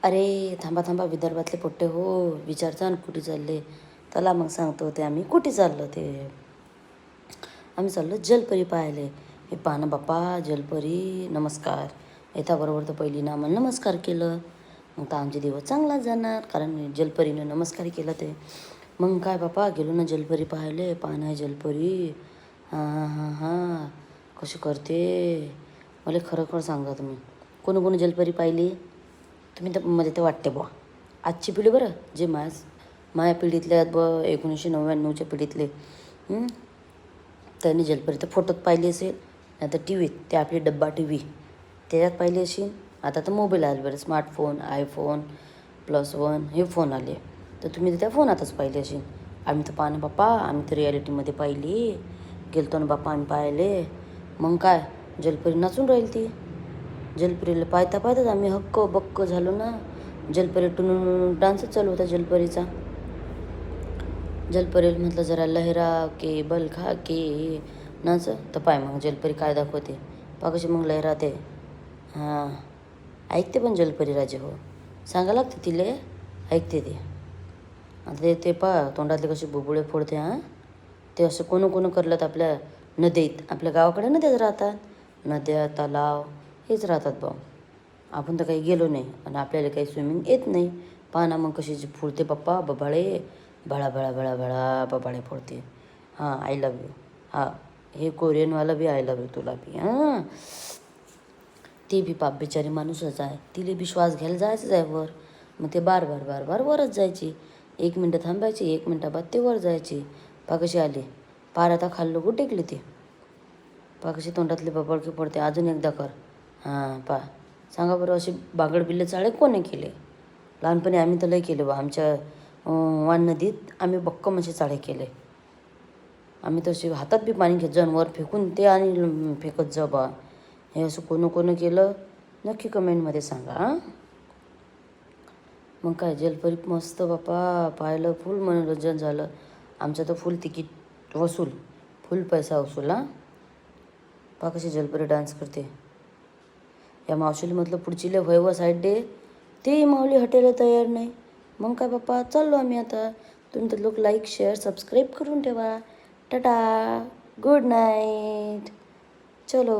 अरे थांबा थांबा, विदर्भातले पोट्टे हो, विचारता ना कुठे चालले. त्याला मग सांगतो ते आम्ही कुठे चाललो ते. आम्ही चाललो जलपरी पाहायला. हे पाहा ना बाप्पा, जलपरी नमस्कार. येताबरोबर तर पहिली ना आम्हाला नमस्कार केलं. मग तर आमचे दिवस चांगलाच जाणार, कारण जलपरीनं नमस्कार केलं ते. मग काय बाप्पा, गेलो ना जलपरी पाहायला. पाहा ना जलपरी, हां हां हां हां कशी करते. मला खरं खरं सांगा तुम्ही, कोणी कोणी जलपरी पाहिली तुम्ही? तर मध्ये तर वाटते बुवा आजची पिढी बरं, जे माझ्या पिढीतले आहेत ब 1999च्या पिढीतले, त्यांनी जलपरी तर फोटोत पाहिली असेल, नाही तर टी व्हीत, ते आपली डब्बा टी व्ही त्याच्यात पाहिली असेल. आता तर मोबाईल आले बरं, स्मार्टफोन, iPhone +1 हे फोन आले, तर तुम्ही तर त्या फोनातच पाहिली असेल. आम्ही तर पाहा ना बाप्पा, आम्ही तर रियालिटीमध्ये पाहिली. गेलतो ना बाप्पा आम्ही पाहिले. मग काय, जलपरी नाचून राहील ती. जलपरीला पाहता पाहताच आम्ही हक्क बक्क झालो ना. जलपरी टुनून डान्सच चालू होता जलपरीचा. जलपरीला म्हटलं जरा लहरा के बल खा के नाच, तर पाय मग जलपरी काय दाखवते पा, कशी मग लहराते. हां, ऐकते पण जलपरी राजे हो, सांगा लागते तिले, ऐकते ते. आता ते पा तोंडातले कसे बुबुळे फोडते. हां, ते असं कोणं कोणं करलं तर आपल्या नद्यात, आपल्या गावाकडे नद्याच राहतात, नद्या तलाव हेच राहतात भाऊ. आपण तर काही गेलो नाही आणि आपल्याला काही स्विमिंग येत नाही. पाना मग कशी फोडते पप्पा बबाळे, भळा भळा भळा भळा बबाळे फोडते. हां, आय लव्ह यू. हां, हे कोरियनवाला बी आय लव्ह यू तुला बी. हां, ते बी पाप बिचारी माणूसच आहे, तिला बी श्वास घ्यायला जायचंच आहे वर. मग ते बार बार बार बार वरच जायची. 1 मिनटं थांबायची, 1 मिनटाबाद ते वर जायची. पा कशी आली, पार आता खाल्लं गो टेकली ती. पा कशी तोंडातले बबळके पडते. अजून एकदा कर. हां पा, सांगा बरं, असे बागड बिल्ले चाळे कोणी केले? लहानपणी आम्ही तर लय केले बा. आमच्या वान नदीत आम्ही बक्कम असे चाळे केले. आम्ही तसे हातात बी पाणी घेत जाऊन वर फेकून ते आणि फेकत जा बा. हे असं कोणं कोणं केलं नक्की कमेंटमध्ये सांगा. हां, मग काय जलपरी मस्त बापा पाहिलं, फुल मनोरंजन झालं आमचं तर. फुल तिकीट वसूल, फुल पैसा वसूल. हां, पा कशी जलपरी डान्स करते. या मावशीला म्हटलं पुढची लय वैव साईड डे, ते माऊली हटायला तयार नाही. मग काय बाप्पा, चाललो आम्ही आता. तुम्ही तर लोक लाईक शेअर सबस्क्राईब करून ठेवा. टाटा, गुड नाईट, चलो.